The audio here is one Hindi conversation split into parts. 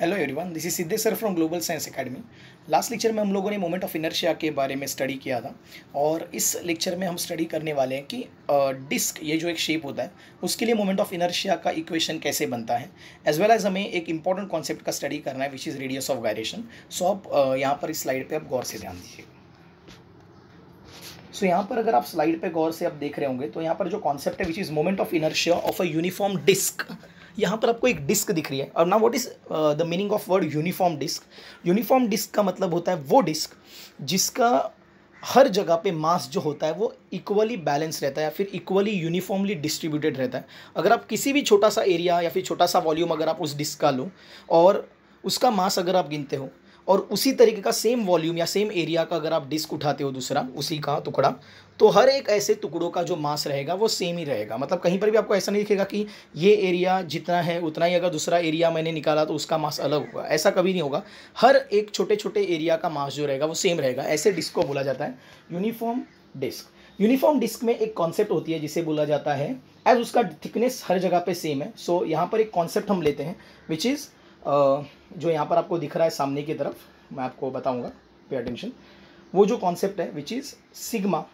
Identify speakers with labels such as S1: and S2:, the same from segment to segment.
S1: Hello everyone, this is Siddhesh sir from global science academy. Last lecture में हम लोगों ने मोमेंट ऑफ इनर्शिया के बारे में स्टडी किया था और इस लेक्चर में हम स्टडी करने वाले हैं कि डिस्क ये जो एक शेप होता है उसके लिए मोमेंट ऑफ इनर्शिया का इक्वेशन कैसे बनता है, एज वेल एज हमें एक इंपॉर्टेंट कॉन्सेप्ट का स्टडी करना है which is radius of gyration. So आप यहाँ पर इस स्लाइड पर आप गौर से ध्यान दीजिए। सो यहाँ पर अगर आप स्लाइड पे गौर से आप देख रहे होंगे तो यहाँ पर जो कॉन्सेप्ट है which is moment of inertia of a uniform disc. यहाँ पर आपको एक डिस्क दिख रही है और now what is the meaning of word uniform disc. Uniform disc का मतलब होता है वो डिस्क जिसका हर जगह पे मास जो होता है वो इक्वली बैलेंस रहता है या फिर इक्वली यूनिफॉर्मली डिस्ट्रीब्यूटेड रहता है। अगर आप किसी भी छोटा सा एरिया या फिर छोटा सा वॉल्यूम अगर आप उस डिस्क का लो और उसका मास अगर आप गिनते हो और उसी तरीके का सेम वॉल्यूम या सेम एरिया का अगर आप डिस्क उठाते हो दूसरा उसी का टुकड़ा, तो हर एक ऐसे टुकड़ों का जो मास रहेगा वो सेम ही रहेगा। मतलब कहीं पर भी आपको ऐसा नहीं दिखेगा कि ये एरिया जितना है उतना ही अगर दूसरा एरिया मैंने निकाला तो उसका मास अलग होगा, ऐसा कभी नहीं होगा। हर एक छोटे छोटे एरिया का मास जो रहेगा वो सेम रहेगा। ऐसे डिस्क को बोला जाता है यूनिफॉर्म डिस्क। यूनिफॉर्म डिस्क में एक कॉन्सेप्ट होती है जिसे बोला जाता है एज उसका थिकनेस हर जगह पे सेम है। सो यहाँ पर एक कॉन्सेप्ट हम लेते हैं विच इज़ जो यहाँ पर आपको दिख रहा है सामने की तरफ, मैं आपको बताऊंगा, पे अटेंशन। वो जो कॉन्सेप्ट है which is sigma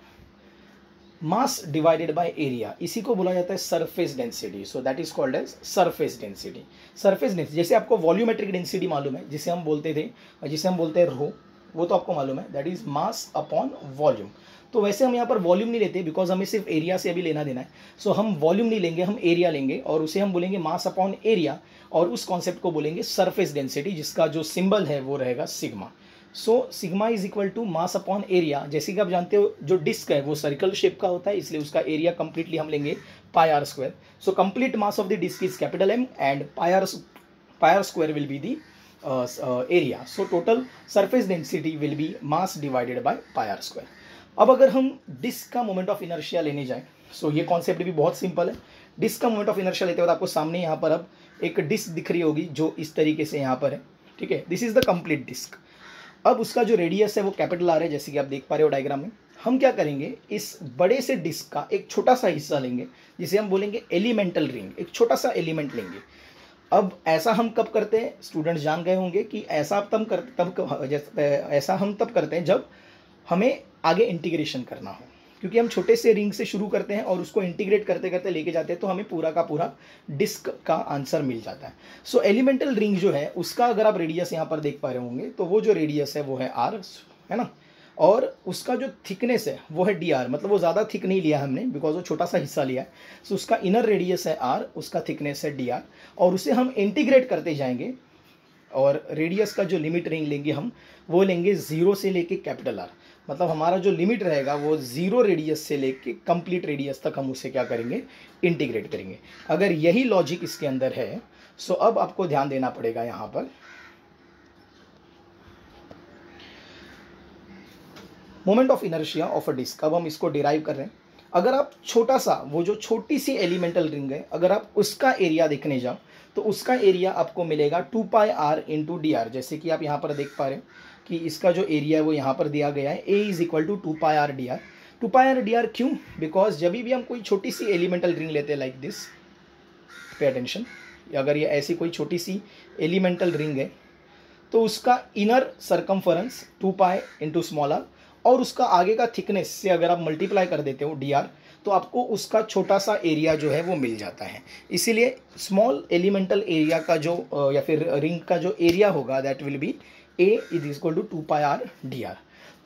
S1: mass divided by area, इसी को बोला जाता है surface density. So that is called as surface density. Surface density जैसे आपको वॉल्यूमेट्रिक डेंसिटी मालूम है जिसे हम बोलते थे, जिसे हम बोलते हैं रो, वो तो आपको मालूम है, that is mass upon volume. तो वैसे हम यहाँ पर वॉल्यूम नहीं लेते बिकॉज हमें सिर्फ एरिया से अभी लेना देना है। सो हम वॉल्यूम नहीं लेंगे, हम एरिया लेंगे और उसे हम बोलेंगे मास अपॉन एरिया और उस कॉन्सेप्ट को बोलेंगे सरफेस डेंसिटी, जिसका जो सिंबल है वो रहेगा sigma. So sigma is equal to mass upon area. जैसे कि आप जानते हो जो डिस्क है वो सर्कल शेप का होता है, इसलिए उसका एरिया कंप्लीटली हम लेंगे pi are square. So complete mass of the disc is capital M and pi are square will be the area. So total surface density will be mass divided by pi are square. अब अगर हम डिस्क का मोमेंट ऑफ इनर्शिया लेने जाएं, सो ये कॉन्सेप्ट भी बहुत सिंपल है। डिस्क का मोमेंट ऑफ इनर्शिया लेते वक्त आपको सामने यहाँ पर अब एक डिस्क दिख रही होगी जो इस तरीके से यहाँ पर है, ठीक है। This is the complete disc. अब उसका जो रेडियस है वो कैपिटल आर है, जैसे कि आप देख पा रहे हो डायग्राम में। हम क्या करेंगे, इस बड़े से डिस्क का एक छोटा सा हिस्सा लेंगे जिसे हम बोलेंगे एलिमेंटल रिंग, एक छोटा सा एलिमेंट लेंगे। अब ऐसा हम कब करते हैं, स्टूडेंट्स जान गए होंगे कि ऐसा ऐसा हम तब करते हैं जब हमें आगे इंटीग्रेशन करना हो, क्योंकि हम छोटे से रिंग से शुरू करते हैं और उसको इंटीग्रेट करते करते लेके जाते हैं तो हमें पूरा का पूरा डिस्क का आंसर मिल जाता है। सो एलिमेंटल रिंग जो है उसका अगर आप रेडियस यहाँ पर देख पा रहे होंगे तो वो जो रेडियस है वो है आर, है ना, और उसका जो थिकनेस है वो है डी आर। मतलब वो ज़्यादा थिक नहीं लिया हमने बिकॉज वो छोटा सा हिस्सा लिया है। सो उसका इनर रेडियस है आर, उसका थिकनेस है डी आर और उसे हम इंटीग्रेट करते जाएंगे और रेडियस का जो लिमिट रिंग लेंगे हम वो लेंगे 0 से लेके कैपिटल आर। मतलब हमारा जो लिमिट रहेगा वो 0 रेडियस से लेके कंप्लीट रेडियस तक हम उसे क्या करेंगे, इंटीग्रेट करेंगे। अगर यही लॉजिक इसके अंदर है, सो अब आपको ध्यान देना पड़ेगा यहाँ पर moment of inertia of a disc. अब हम इसको डिराइव कर रहे हैं। अगर आप छोटा सा वो जो छोटी सी एलिमेंटल रिंग है अगर आप उसका एरिया देखने जाओ तो उसका एरिया आपको मिलेगा 2 pi are into D R. जैसे कि आप यहाँ पर देख पा रहे हो कि इसका जो एरिया है वो यहाँ पर दिया गया है, A is equal to 2 pi R D R. 2 pi R D R क्यों, बिकॉज जब भी हम कोई छोटी सी एलिमेंटल रिंग लेते हैं लाइक दिस, पे अटेंशन, अगर ये ऐसी कोई छोटी सी एलिमेंटल रिंग है तो उसका inner circumference 2 pi into small r और उसका आगे का थिकनेस से अगर आप मल्टीप्लाई कर देते हो डी आर तो आपको उसका छोटा सा एरिया जो है वो मिल जाता है। इसीलिए स्मॉल एलिमेंटल एरिया का जो या फिर रिंग का जो एरिया होगा that will be A is equal to 2 pi R D r.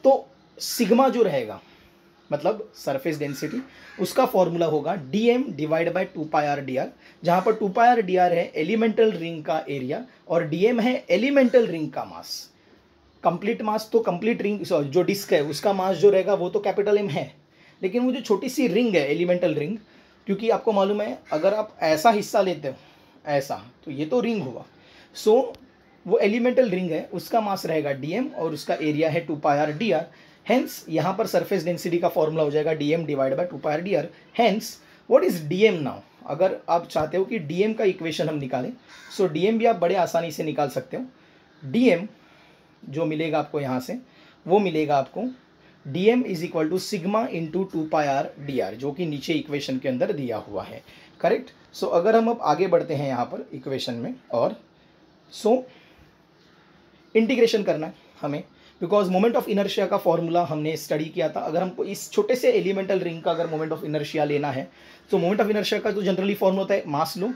S1: तो सिग्मा जो रहेगा मतलब सरफेस डेंसिटी, उसका फॉर्मूला होगा d m divide by 2 pi R D r, जहाँ पर 2 पाई आर डी आर है एलिमेंटल रिंग का एरिया और डी एम है एलिमेंटल रिंग का मास। कंप्लीट मास तो कंप्लीट रिंग जो डिस्क है उसका मास जो रहेगा वो तो कैपिटल एम है, लेकिन वो जो छोटी सी रिंग है एलिमेंटल रिंग, क्योंकि आपको मालूम है अगर आप ऐसा हिस्सा लेते हो ऐसा तो ये तो रिंग होगा। सो वो एलिमेंटल रिंग है उसका मास रहेगा डीएम और उसका एरिया है 2 pi R D R. Hence यहाँ पर सरफेस डेंसिटी का फॉर्मूला हो जाएगा DM divide by 2 pi R D R. Hence what is DM now, अगर आप चाहते हो कि डीएम का इक्वेशन हम निकालें, सो डीएम भी आप बड़े आसानी से निकाल सकते हो। डीएम जो मिलेगा आपको यहाँ से वो मिलेगा आपको d m is equal to sigma into 2 pi R D r, जो कि नीचे इक्वेशन के अंदर दिया हुआ है, करेक्ट। सो अगर हम अब आगे बढ़ते हैं यहाँ पर इक्वेशन में, और सो इंटीग्रेशन करना है हमें, बिकॉज मोमेंट ऑफ इनर्शिया का फॉर्मूला हमने स्टडी किया था। अगर हमको इस छोटे से एलिमेंटल रिंग का अगर मोमेंट ऑफ इनर्शिया लेना है तो मोमेंट ऑफ इनर्शिया का तो जनरली फॉर्मूला होता है मास लो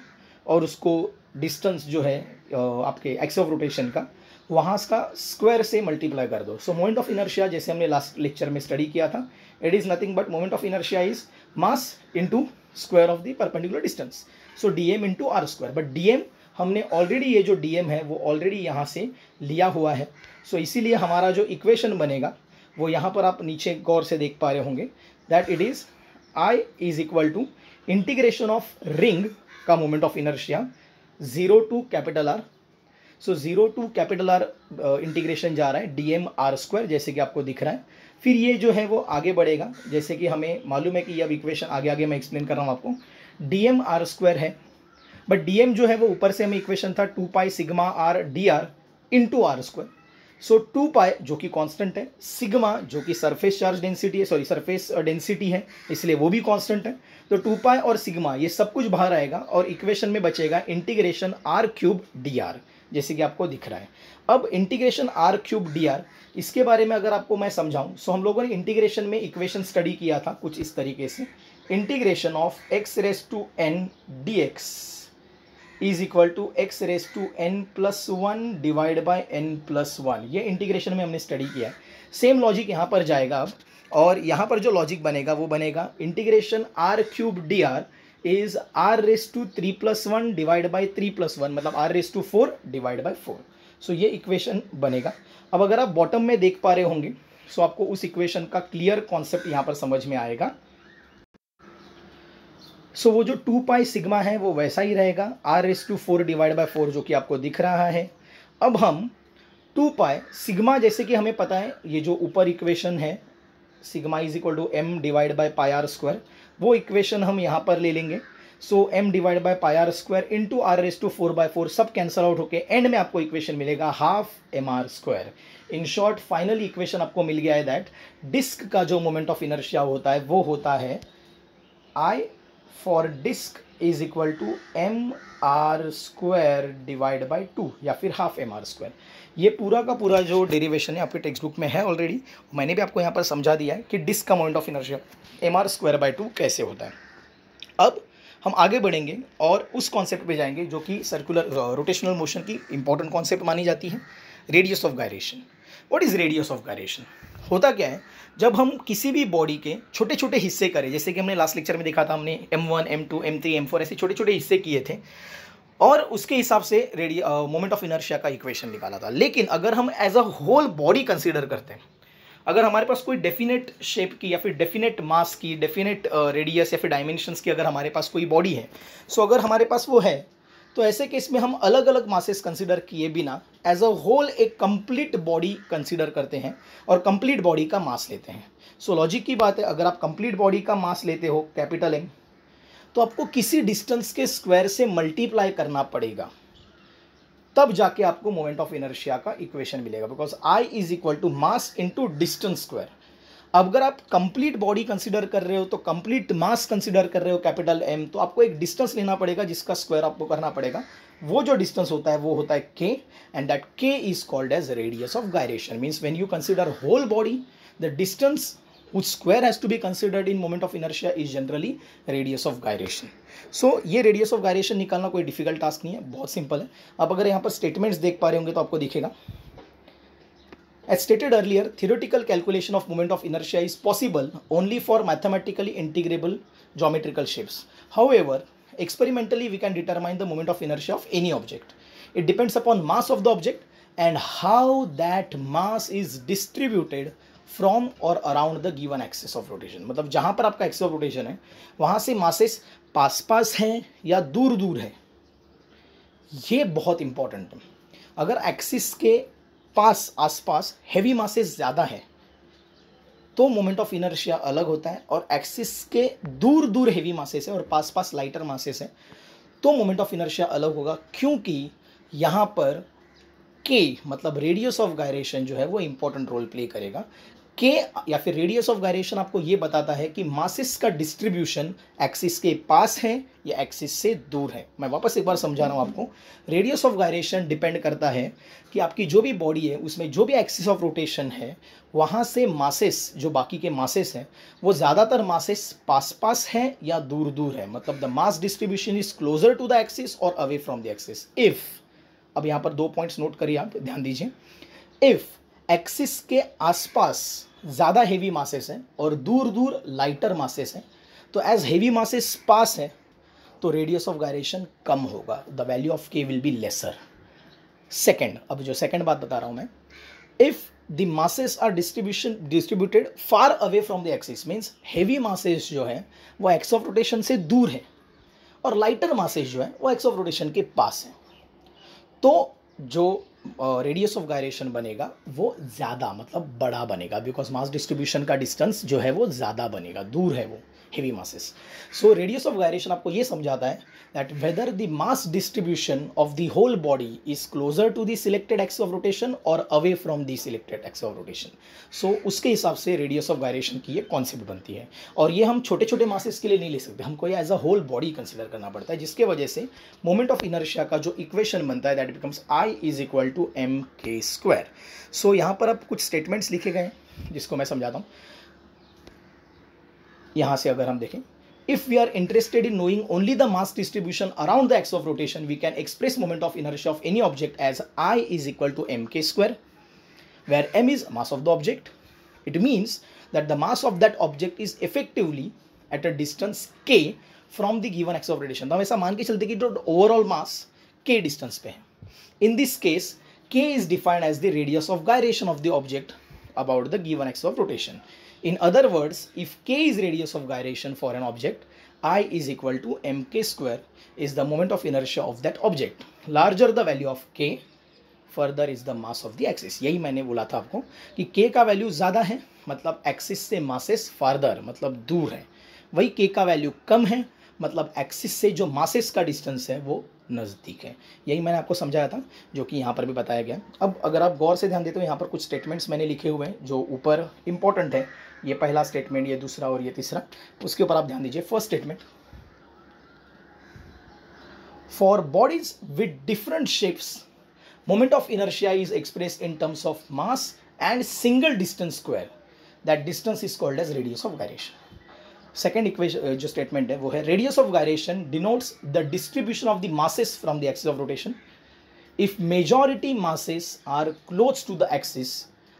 S1: और उसको डिस्टेंस जो है आपके एक्सिस ऑफ रोटेशन का वहाँ का स्क्वायर से मल्टीप्लाई कर दो। सो मोमेंट ऑफ इनर्शिया जैसे हमने लास्ट लेक्चर में स्टडी किया था, it is nothing but moment of inertia is mass into square of the perpendicular distance, so dm into are square. But dm हमने ऑलरेडी, ये जो dm है वो ऑलरेडी यहाँ से लिया हुआ है। सो इसीलिए हमारा जो इक्वेशन बनेगा वो यहाँ पर आप नीचे गौर से देख पा रहे होंगे, that it is I is equal to integration of ring का moment of inertia 0 to capital R। So 0 to capital R integration जा रहा है dm आर स्क्वायर, जैसे कि आपको दिख रहा है। फिर ये जो है वो आगे बढ़ेगा, जैसे कि हमें मालूम है कि अब इक्वेशन आगे आगे मैं एक्सप्लेन कर रहा हूँ आपको। dm आर स्क्वायर है, बट dm जो है वो ऊपर से हमें इक्वेशन था 2 pi sigma r dr into are square. So 2 pi जो कि कांस्टेंट है, सिग्मा जो कि सरफेस चार्ज डेंसिटी है, सॉरी सरफेस डेंसिटी है, इसलिए वो भी कांस्टेंट है। तो 2 पाई और सिग्मा ये सब कुछ बाहर आएगा और इक्वेशन में बचेगा इंटीग्रेशन r क्यूब dr, जैसे कि आपको दिख रहा है। अब इंटीग्रेशन r क्यूब dr, इसके बारे में अगर आपको मैं समझाऊं, सो हम लोगों ने इंटीग्रेशन में इक्वेशन स्टडी किया था कुछ इस तरीके से, integration of x raise to n dx is equal to x raise to n plus 1 divide by n plus 1। ये इंटीग्रेशन में हमने स्टडी किया है। सेम लॉजिक यहाँ पर जाएगा अब, और यहाँ पर जो लॉजिक बनेगा वो बनेगा integration r cube dr is r raise to 3 plus 1 divide by 3 plus 1, मतलब r raise to 4 divide by 4। So ये इक्वेशन बनेगा। अब अगर आप बॉटम में देख पा रहे होंगे सो आपको उस इक्वेशन का क्लियर कॉन्सेप्ट यहाँ पर समझ में आएगा। सो वो जो 2 पाई सिग्मा है वो वैसा ही रहेगा, r raise to 4 divide by 4 जो कि आपको दिख रहा है। अब हम 2 पाई सिग्मा, जैसे कि हमें पता है ये जो ऊपर इक्वेशन है sigma is equal to m divide by pi are square, वो इक्वेशन हम यहाँ पर ले लेंगे। So m divide by pi are square into r raise to 4 by 4 सब कैंसल आउट होके एंड में आपको इक्वेशन मिलेगा half mr square. In short final equation आपको मिल गया है दैट डिस्क का जो मोमेंट ऑफ इनर्शिया होता है वो होता है I for disc is equal to m r square divide by 2 या फिर हाफ एम आर स्क्वायर। ये पूरा का पूरा जो डेरिवेशन है आपके टेक्स्ट बुक में है ऑलरेडी, मैंने भी आपको यहाँ पर समझा दिया है कि डिस्क का moment of inertia m r square by 2 कैसे होता है। अब हम आगे बढ़ेंगे और उस कॉन्सेप्ट पे जाएंगे जो कि सर्कुलर रोटेशनल मोशन की इंपॉर्टेंट कॉन्सेप्ट मानी जाती है, radius of gyration. What is radius of gyration? होता क्या है, जब हम किसी भी बॉडी के छोटे छोटे हिस्से करें, जैसे कि हमने लास्ट लेक्चर में देखा था, हमने m1 m2 m3 m4 ऐसे छोटे छोटे हिस्से किए थे और उसके हिसाब से मोमेंट ऑफ इनर्शिया का इक्वेशन निकाला था। लेकिन अगर हम as a whole body consider करते हैं, अगर हमारे पास कोई डेफिनेट शेप की या फिर डेफिनेट मास की, डेफिनेट रेडियस या फिर डायमेंशंस की अगर हमारे पास कोई बॉडी है, सो अगर हमारे पास वो है तो ऐसे केस में हम अलग अलग मासेस कंसीडर किए बिना एज अ होल एक कंप्लीट बॉडी कंसीडर करते हैं और कंप्लीट बॉडी का मास लेते हैं। सो लॉजिक की बात है, अगर आप कंप्लीट बॉडी का मास लेते हो कैपिटल M, तो आपको किसी डिस्टेंस के स्क्वायर से मल्टीप्लाई करना पड़ेगा, तब जाके आपको मोमेंट ऑफ इनर्शिया का इक्वेशन मिलेगा, because I is equal to mass into distance square. अगर आप कंप्लीट बॉडी कंसीडर कर रहे हो तो कंप्लीट मास कंसीडर कर रहे हो कैपिटल M, तो आपको एक डिस्टेंस लेना पड़ेगा जिसका स्क्वायर आपको करना पड़ेगा। वो जो डिस्टेंस होता है वो होता है k, and that k is called as radius of gyration. Means when you consider whole body, the distance which square has to be considered in moment of inertia is generally radius of gyration. So ये radius of gyration निकालना कोई difficult task नहीं है, बहुत सिंपल है। अब अगर यहाँ पर statements देख पा रहे होंगे तो आपको दिखेगा, as stated earlier, theoretical calculation of moment of inertia is possible only for mathematically integrable geometrical shapes. However, experimentally we can determine the moment of inertia of any object. It depends upon mass of the object and how that mass is distributed from और around the given axis of rotation. मतलब जहाँ पर आपका एक्सिस ऑफ रोटेशन है वहाँ से मासेस पास पास हैं या दूर दूर है, ये बहुत इंपॉर्टेंट है। अगर एक्सिस के पास आसपास हैवी मासेस ज़्यादा है तो मोमेंट ऑफ इनर्शिया अलग होता है, और एक्सिस के दूर दूर हैवी मासेस है और पास पास लाइटर मासेस है तो मोमेंट ऑफ इनर्शिया अलग होगा, क्योंकि यहाँ पर k मतलब रेडियस ऑफ गायरेशन जो है वो इंपॉर्टेंट रोल प्ले करेगा। के या फिर रेडियस ऑफ गायरेशन आपको ये बताता है कि मासेस का डिस्ट्रीब्यूशन एक्सिस के पास है या एक्सिस से दूर है। मैं वापस एक बार समझा रहा हूँ आपको। रेडियस ऑफ गायरेशन डिपेंड करता है कि आपकी जो भी बॉडी है उसमें जो भी एक्सिस ऑफ रोटेशन है वहाँ से मासेस, जो बाकी के मासेस हैं, वो ज़्यादातर मासेस पास पास हैं या दूर दूर है। मतलब the mass distribution is closer to the axis और away from the axis. If, अब यहाँ पर 2 पॉइंट्स नोट करिए, आप ध्यान दीजिए। इफ़ एक्सिस के आसपास ज़्यादा हेवी मासेस हैं और दूर दूर लाइटर मासेस हैं, तो एज हेवी मासेस पास है तो रेडियस ऑफ गायरेशन कम होगा, the value of k will be lesser. Second, अब जो सेकेंड बात बता रहा हूँ मैं, if the masses are distributed far away from the axis, means heavy masses जो है वो एक्स ऑफ रोटेशन से दूर है और लाइटर मासेस जो है वो एक्स ऑफ रोटेशन के पास है, तो जो रेडियस ऑफ गायरेशन बनेगा वो ज़्यादा, मतलब बड़ा बनेगा, बिकॉज मास डिस्ट्रीब्यूशन का डिस्टेंस जो है वो ज़्यादा बनेगा, दूर है वो heavy masses. So radius of gyration आपको ये समझाता है that whether the mass distribution of the whole body is closer to the selected axis of rotation और away from the selected axis of rotation. So उसके हिसाब से रेडियस ऑफ गायरेशन की ये कॉन्सेप्ट बनती है। और ये हम छोटे छोटे मासेस के लिए नहीं ले सकते, हमको ये as a whole body consider करना पड़ता है, जिसके वजह से मोमेंट ऑफ इनर्शिया का जो इक्वेशन बनता है that becomes I is equal to mk²। So यहाँ पर अब कुछ स्टेटमेंट्स लिखे गए हैं जिसको मैं समझाता हूँ। यहाँ से अगर हम देखें, if we are interested in knowing only the mass distribution around the axis of rotation, we can express moment of inertia of any object as I is equal to mk², where m is mass of the object. It means that the mass of that object is effectively at a distance k from the given axis of rotation। तो हम ऐसा मान के चलते कि जो ओवरऑल मास k डिस्टेंस पे है। In this case, k is defined as the radius of gyration of the object about the given axis of rotation. In other words, if k is radius of gyration for an object, I is equal to mk² is the moment of inertia of that object. Larger the value of k, further is the mass of the axis। यही मैंने बोला था आपको कि k का वैल्यू ज़्यादा है मतलब एक्सिस से मासेस फार्दर, मतलब दूर है, वही k का वैल्यू कम है मतलब एक्सिस से जो मासेस का डिस्टेंस है वो नज़दीक है। यही मैंने आपको समझाया था, जो कि यहाँ पर भी बताया गया। अब अगर आप गौर से ध्यान देते हो, यहाँ पर कुछ स्टेटमेंट्स मैंने लिखे हुए हैं जो ऊपर इंपॉर्टेंट है। ये पहला स्टेटमेंट, ये दूसरा और ये तीसरा, उसके ऊपर आप ध्यान दीजिए। First statement, for bodies with different shapes moment of inertia is expressed in terms of mass and single distance square, that distance is called as radius of gyration. Second equation जो स्टेटमेंट है वो है, radius of gyration denotes the distribution of the masses from the axis of rotation. If majority masses are close to the axis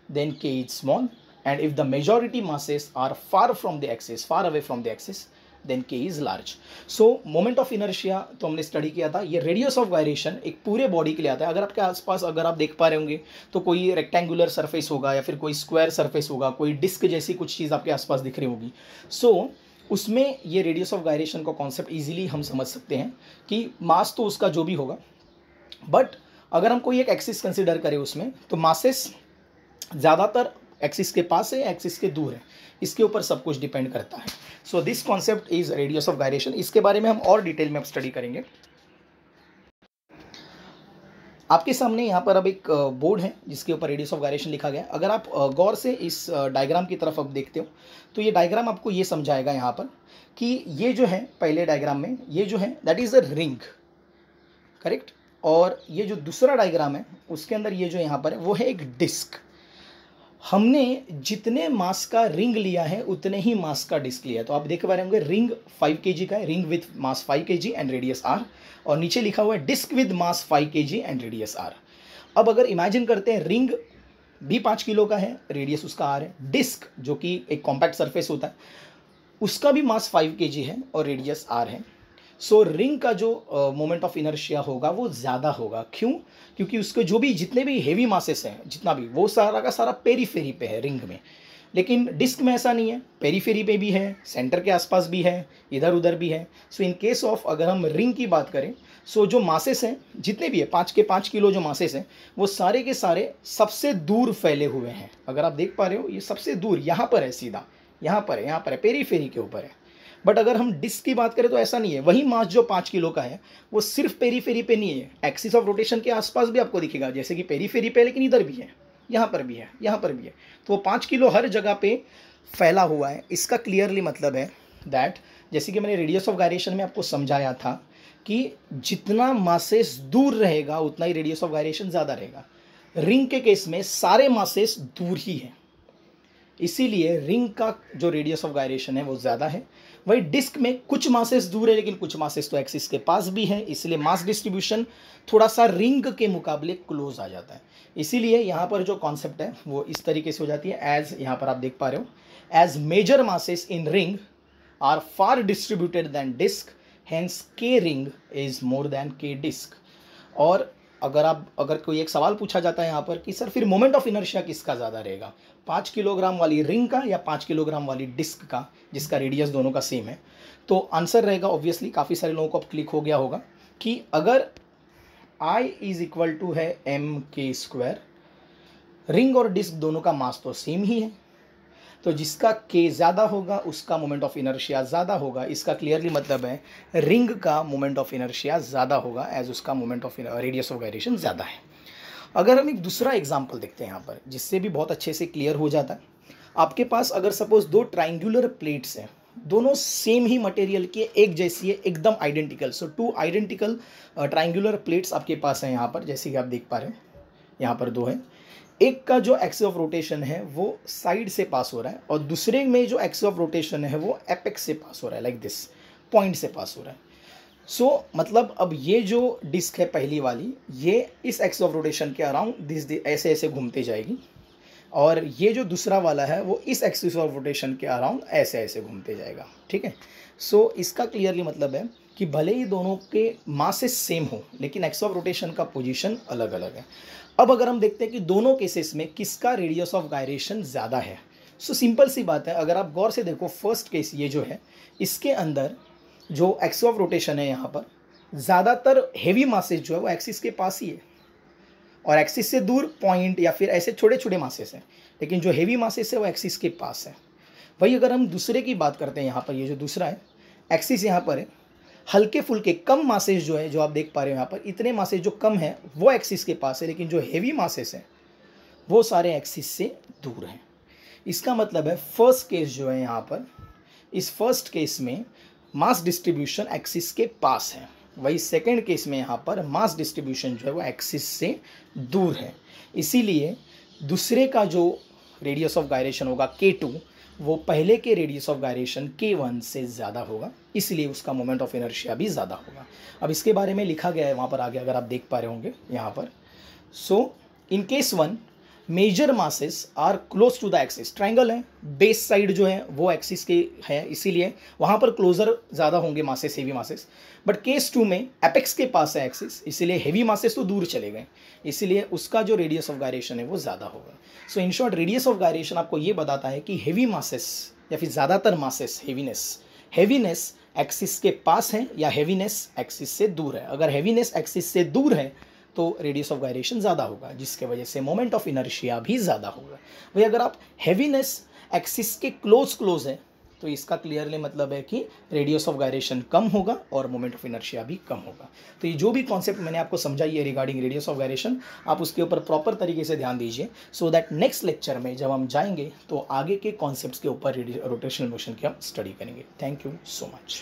S1: then K is small, and if the majority masses are far from the axis, far away from the axis, then k is large. So moment of inertia तो हमने स्टडी किया था, ये रेडियस ऑफ गायरेशन एक पूरे बॉडी के लिए आता है। अगर आपके आसपास अगर आप देख पा रहे होंगे तो कोई रेक्टेंगुलर सरफेस होगा या फिर कोई स्क्वायर सरफेस होगा, कोई डिस्क जैसी कुछ चीज़ आपके आसपास दिख रही होगी। सो उसमें ये रेडियस ऑफ गायरेशन का कॉन्सेप्ट ईजिली हम समझ सकते हैं कि मास तो उसका जो भी होगा, बट अगर हम कोई एक एक्सिस कंसिडर करें उसमें, तो मासेस ज़्यादातर एक्सिस के पास है, एक्सिस के दूर है, इसके ऊपर सब कुछ डिपेंड करता है। So this concept is radius of gyration. इसके बारे में हम और डिटेल में अब स्टडी करेंगे। आपके सामने यहाँ पर अब एक बोर्ड है जिसके ऊपर रेडियस ऑफ गायरेशन लिखा गया है। अगर आप गौर से इस डायग्राम की तरफ अब देखते हो तो ये डायग्राम आपको ये समझाएगा यहाँ पर कि ये जो है पहले डायग्राम में ये जो है that is a ring, correct, और ये जो दूसरा डायग्राम है उसके अंदर ये जो यहाँ पर है वो है एक डिस्क। हमने जितने मास का रिंग लिया है उतने ही मास का डिस्क लिया है। तो आप देख पा रहे होंगे रिंग 5 kg का है, ring with mass 5 kg and radius r, और नीचे लिखा हुआ है disc with mass 5 kg and radius r। अब अगर इमेजिन करते हैं रिंग भी 5 किलो का है, रेडियस उसका r है, डिस्क जो कि एक कॉम्पैक्ट सरफेस होता है उसका भी मास 5 kg है और रेडियस r है। सो रिंग का जो मोमेंट ऑफ इनर्शिया होगा वो ज़्यादा होगा। क्यों? क्योंकि उसके जो भी जितने भी हेवी मासेस हैं, जितना भी, वो सारा का सारा पेरीफेरी पे है रिंग में। लेकिन डिस्क में ऐसा नहीं है, पेरीफेरी पे भी है, सेंटर के आसपास भी है, इधर उधर भी है। सो इन केस ऑफ अगर हम रिंग की बात करें, सो जो मासेस हैं जितने भी है 5 के 5 किलो जो मासेस हैं वो सारे के सारे सबसे दूर फैले हुए हैं। अगर आप देख पा रहे हो ये सबसे दूर यहाँ पर है, सीधा यहाँ पर है, यहाँ पर है, पेरीफेरी के ऊपर है। बट अगर हम डिस्क की बात करें तो ऐसा नहीं है। वही मास जो 5 किलो का है वो सिर्फ पेरीफेरी पे नहीं है, एक्सिस ऑफ रोटेशन के आसपास भी आपको दिखेगा, जैसे कि पेरीफेरी पे लेकिन इधर भी है, यहाँ पर भी है, यहाँ पर भी है, तो वो 5 किलो हर जगह पे फैला हुआ है। इसका क्लियरली मतलब है दैट, जैसे कि मैंने रेडियस ऑफ गायरेशन में आपको समझाया था कि जितना मासेस दूर रहेगा उतना ही रेडियस ऑफ गायरेशन ज़्यादा रहेगा। रिंग के केस में सारे मासेस दूर ही हैं, इसीलिए रिंग का जो रेडियस ऑफ गायरेशन है वो ज़्यादा है। वही डिस्क में कुछ मासेस दूर है लेकिन कुछ मासेस तो एक्सिस के पास भी है, इसलिए मास डिस्ट्रीब्यूशन थोड़ा सा रिंग के मुकाबले क्लोज आ जाता है। इसीलिए यहाँ पर जो कॉन्सेप्ट है वो इस तरीके से हो जाती है, एज यहाँ पर आप देख पा रहे हो, as major masses in ring are far distributed than disc, hence k ring is more than k disc. और अगर कोई एक सवाल पूछा जाता है यहाँ पर कि सर फिर मोमेंट ऑफ इनर्शिया किसका ज़्यादा रहेगा, 5 किलोग्राम वाली रिंग का या 5 किलोग्राम वाली डिस्क का, जिसका रेडियस दोनों का सेम है, तो आंसर रहेगा ऑब्वियसली काफ़ी सारे लोगों को अब क्लिक हो गया होगा कि अगर I इज इक्वल टू है mk², रिंग और डिस्क दोनों का मास तो सेम ही है, तो जिसका k ज़्यादा होगा उसका मोमेंट ऑफ इनर्शिया ज़्यादा होगा। इसका क्लियरली मतलब है रिंग का मोमेंट ऑफ इनर्शिया ज़्यादा होगा एज उसका moment of radius of gyration ज़्यादा है। अगर हम एक दूसरा एग्जांपल देखते हैं यहाँ पर, जिससे भी बहुत अच्छे से क्लियर हो जाता है। आपके पास अगर सपोज 2 ट्राइंगुलर प्लेट्स हैं, दोनों सेम ही मटेरियल के, एक जैसी है, एकदम आइडेंटिकल, सो 2 आइडेंटिकल ट्राइंगुलर प्लेट्स आपके पास हैं यहाँ पर, जैसे कि आप देख पा रहे हैं यहाँ पर 2 है। एक का जो एक्सिस ऑफ रोटेशन है वो साइड से पास हो रहा है और दूसरे में जो एक्सिस ऑफ रोटेशन है वो एपेक्स से पास हो रहा है, लाइक दिस पॉइंट से पास हो रहा है। सो मतलब अब ये जो डिस्क है पहली वाली, ये इस एक्सिस ऑफ रोटेशन के अराउंड दिस ऐसे ऐसे घूमते जाएगी, और ये जो दूसरा वाला है वो इस एक्सिस ऑफ रोटेशन के अराउंड ऐसे ऐसे घूमते जाएगा, ठीक है। सो इसका क्लियरली मतलब है कि भले ही दोनों के मासेस सेम हो लेकिन एक्सिस ऑफ रोटेशन का पोजीशन अलग अलग है। अब अगर हम देखते हैं कि दोनों केसेस में किसका रेडियस ऑफ गायरेशन ज़्यादा है, सो सिंपल सी बात है, अगर आप गौर से देखो फर्स्ट केस ये जो है, इसके अंदर जो एक्सिस ऑफ रोटेशन है यहाँ पर, ज़्यादातर हेवी मासेस जो है वो एक्सिस के पास ही है और एक्सिस से दूर पॉइंट या फिर ऐसे छोटे छोटे मासेस हैं, लेकिन जो हेवी मासेस है वो एक्सिस के पास है। वही अगर हम दूसरे की बात करते हैं यहाँ पर, ये जो दूसरा है एक्सिस यहाँ पर है, हल्के फुल्के कम मासेस जो है, जो आप देख पा रहे हो यहाँ पर, इतने मासेस जो कम है वो एक्सिस के पास है, लेकिन जो हेवी मासेस हैं वो सारे एक्सिस से दूर हैं। इसका मतलब है फर्स्ट केस जो है यहाँ पर, इस फर्स्ट केस में मास डिस्ट्रीब्यूशन एक्सिस के पास है, वही सेकंड केस में यहाँ पर मास डिस्ट्रीब्यूशन जो है वो एक्सिस से दूर है। इसीलिए दूसरे का जो रेडियस ऑफ गायरेशन होगा k2, वो पहले के रेडियस ऑफ गायरेशन k1 से ज़्यादा होगा, इसलिए उसका मोमेंट ऑफ इनर्शिया भी ज़्यादा होगा। अब इसके बारे में लिखा गया है वहाँ पर आगे, अगर आप देख पा रहे होंगे यहाँ पर। So in case 1 major masses are close to the axis, triangle है, बेस साइड जो है वो एक्सिस के है, इसीलिए वहाँ पर क्लोजर ज़्यादा होंगे masses, heavy masses. But case 2 में एपेक्स के पास है एक्सिस, इसीलिए हेवी मासेस तो दूर चले गए, इसीलिए उसका जो रेडियस ऑफ गायरेशन है वो ज़्यादा होगा। So in short radius of gyration आपको ये बताता है कि हेवी मासेस या फिर ज़्यादातर मासेस, हैवीनेस एक्सिस के पास है या हैवीनेस एक्सिस से दूर है। अगर हैवीनेस एक्सिस से दूर है तो रेडियस ऑफ गायरेशन ज़्यादा होगा, जिसके वजह से मोमेंट ऑफ इनर्शिया भी ज़्यादा होगा। वही अगर आप हैवीनेस एक्सिस के क्लोज है तो इसका क्लियरली मतलब है कि रेडियस ऑफ गायरेशन कम होगा और मोमेंट ऑफ इनर्शिया भी कम होगा। तो ये जो भी कॉन्सेप्ट मैंने आपको समझाई है रिगार्डिंग रेडियस ऑफ गायरेशन, आप उसके ऊपर प्रॉपर तरीके से ध्यान दीजिए, सो दैट नेक्स्ट लेक्चर में जब हम जाएंगे तो आगे के कॉन्सेप्ट्स के ऊपर रोटेशनल मोशन की हम स्टडी करेंगे। Thank you so much.